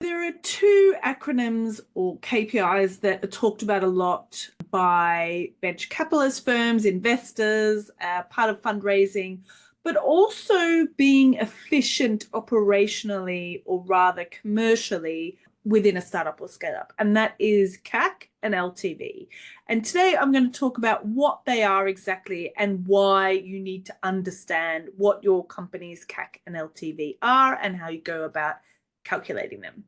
There are two acronyms or KPIs that are talked about a lot by venture capitalist firms, investors, part of fundraising, but also being efficient operationally or rather commercially within a startup or scale up. And that is CAC and LTV. And today I'm going to talk about what they are exactly and why you need to understand what your company's CAC and LTV are and how you go about calculating them.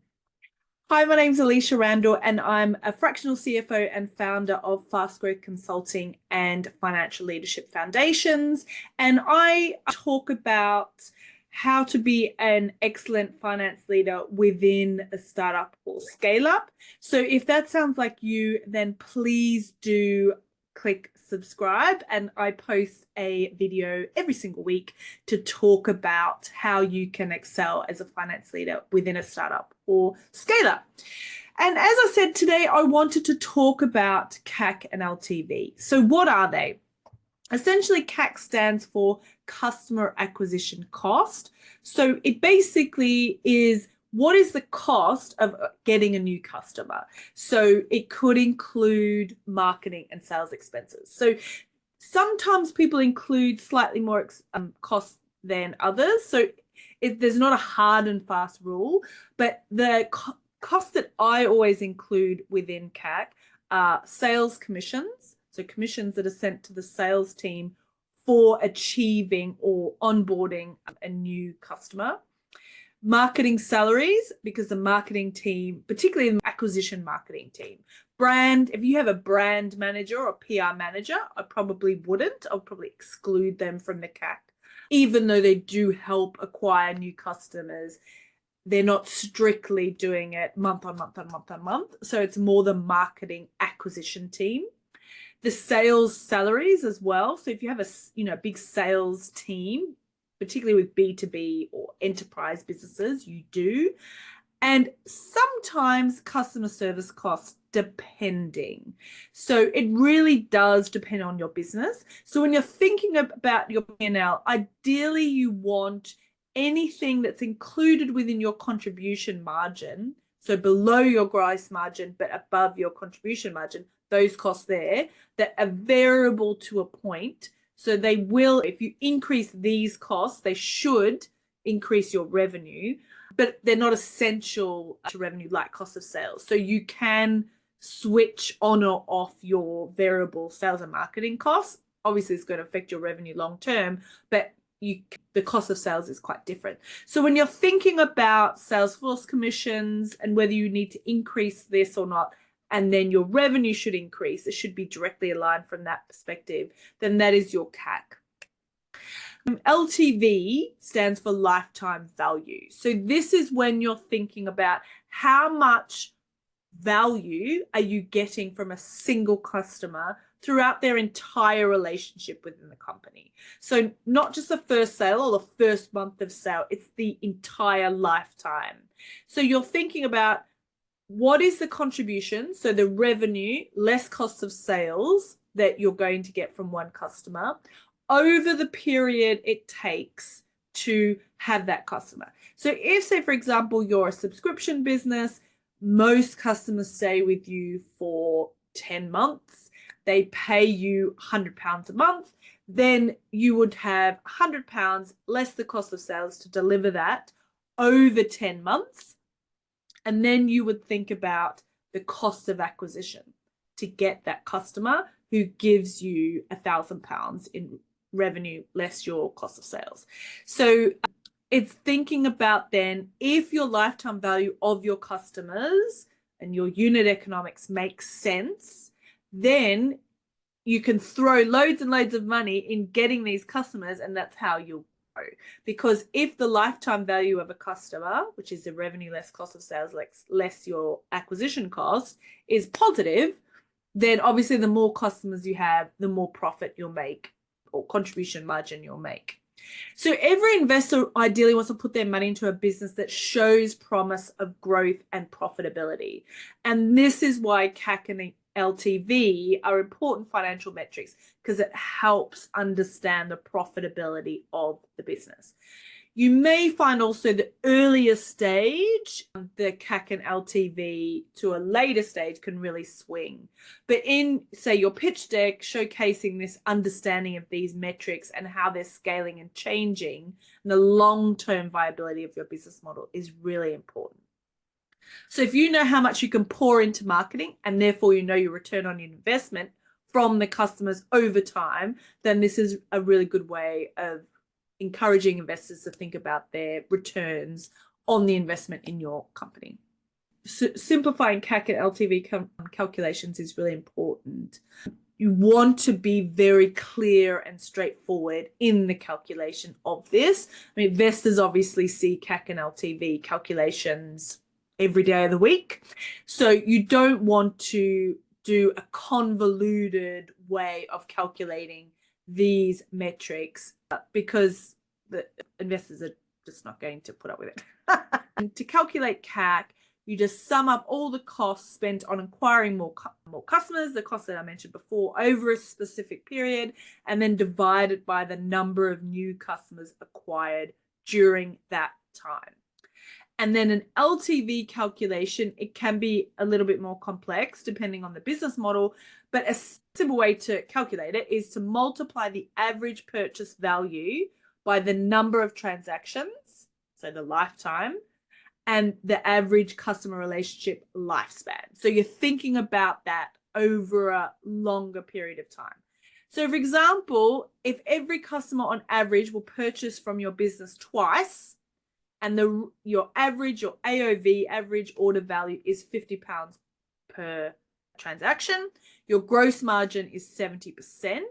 Hi, my name's Alysha Randall, and I'm a fractional CFO and founder of Fast Growth Consulting and Financial Leadership Foundations. And I talk about how to be an excellent finance leader within a startup or scale up. So if that sounds like you, then please do click subscribe, and I post a video every single week to talk about how you can excel as a finance leader within a startup or scale up. And as I said today, I wanted to talk about CAC and LTV. So what are they? Essentially, CAC stands for customer acquisition cost. So it basically is what is the cost of getting a new customer? So it could include marketing and sales expenses. So sometimes people include slightly more costs than others. So there's not a hard and fast rule, but the costs that I always include within CAC are sales commissions. So commissions that are sent to the sales team for achieving or onboarding a new customer. Marketing salaries, because the marketing team, particularly the acquisition marketing team, brand, if you have a brand manager or PR manager, I probably wouldn't. I'll probably exclude them from the CAC. Even though they do help acquire new customers, they're not strictly doing it month on month on month on month. So it's more the marketing acquisition team. The sales salaries as well. So if you have a big sales team, particularly with B2B or enterprise businesses, you do. And sometimes customer service costs, depending. So it really does depend on your business. So when you're thinking about your P&L, ideally you want anything that's included within your contribution margin, so below your gross margin, but above your contribution margin, those costs there that are variable to a point. So they will, if you increase these costs, they should increase your revenue, but they're not essential to revenue like cost of sales. So you can switch on or off your variable sales and marketing costs. Obviously, it's going to affect your revenue long term, but the cost of sales is quite different. So when you're thinking about Salesforce commissions and whether you need to increase this or not, and then your revenue should increase, it should be directly aligned from that perspective, then that is your CAC. LTV stands for lifetime value. So this is when you're thinking about how much value are you getting from a single customer throughout their entire relationship within the company. So not just the first sale or the first month of sale, it's the entire lifetime. So you're thinking about what is the contribution, so the revenue less cost of sales that you're going to get from one customer over the period it takes to have that customer. So if, say, for example, you're a subscription business, most customers stay with you for 10 months. They pay you £100 a month. Then you would have £100 less the cost of sales to deliver that over 10 months. And then you would think about the cost of acquisition to get that customer who gives you £1,000 in revenue less your cost of sales. So it's thinking about then if your lifetime value of your customers and your unit economics makes sense, then you can throw loads and loads of money in getting these customers, and that's how you'll grow. Because if the lifetime value of a customer, which is the revenue less cost of sales, less your acquisition cost, is positive, then obviously the more customers you have, the more profit you'll make or contribution margin you'll make. So every investor ideally wants to put their money into a business that shows promise of growth and profitability. And this is why CAC and LTV are important financial metrics, because it helps understand the profitability of the business. You may find also the earlier stage, the CAC and LTV to a later stage can really swing. But in, say, your pitch deck, showcasing this understanding of these metrics and how they're scaling and changing, and the long-term viability of your business model is really important. So if you know how much you can pour into marketing and therefore you know your return on your investment from the customers over time, then this is a really good way of encouraging investors to think about their returns on the investment in your company. Simplifying CAC and LTV calculations is really important. You want to be very clear and straightforward in the calculation of this. I mean, investors obviously see CAC and LTV calculations every day of the week. So you don't want to do a convoluted way of calculating these metrics because the investors are just not going to put up with it. And to calculate CAC, you just sum up all the costs spent on acquiring more customers, the costs that I mentioned before, over a specific period, and then divide it by the number of new customers acquired during that time. And then an LTV calculation, it can be a little bit more complex depending on the business model, but a simple way to calculate it is to multiply the average purchase value by the number of transactions, so the lifetime, and the average customer relationship lifespan. So you're thinking about that over a longer period of time. So for example, if every customer on average will purchase from your business twice, and your AOV, average order value, is £50 per transaction, your gross margin is 70%,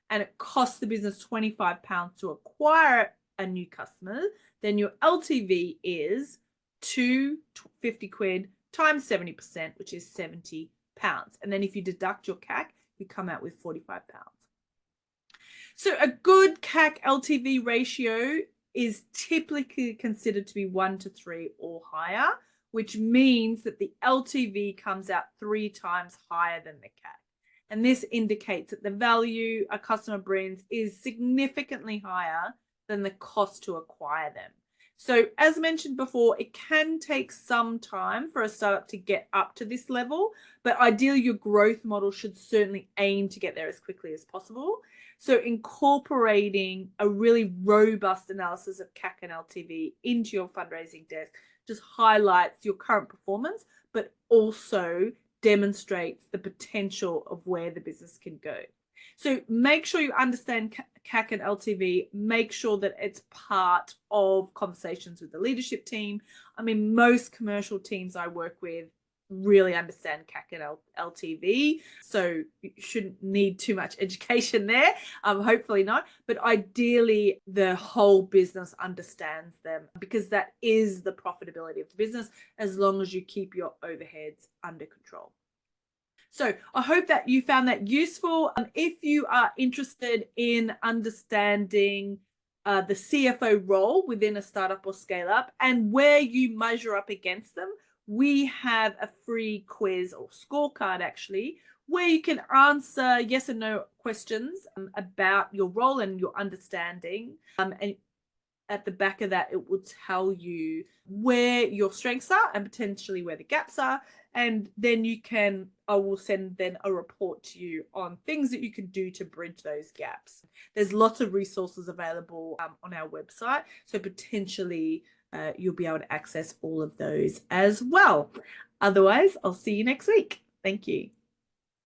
and it costs the business £25 to acquire a new customer, then your LTV is £250 times 70%, which is £70. And then if you deduct your CAC, you come out with £45. So a good CAC LTV ratio is typically considered to be 1 to 3 or higher, which means that the LTV comes out 3 times higher than the CAC. And this indicates that the value a customer brings is significantly higher than the cost to acquire them. So as mentioned before, it can take some time for a startup to get up to this level, but ideally your growth model should certainly aim to get there as quickly as possible. So incorporating a really robust analysis of CAC and LTV into your fundraising desk just highlights your current performance, but also demonstrates the potential of where the business can go. So make sure you understand CAC and LTV. Make sure that it's part of conversations with the leadership team. I mean, most commercial teams I work with really understand CAC and LTV, so you shouldn't need too much education there, hopefully not, but ideally the whole business understands them, because that is the profitability of the business as long as you keep your overheads under control. So I hope that you found that useful. If you are interested in understanding the CFO role within a startup or scale up and where you measure up against them, we have a free quiz or scorecard actually, where you can answer yes and no questions about your role and your understanding. And at the back of that, it will tell you where your strengths are and potentially where the gaps are. And then I will send then a report to you on things that you can do to bridge those gaps. There's lots of resources available on our website. So potentially you'll be able to access all of those as well. Otherwise, I'll see you next week. Thank you.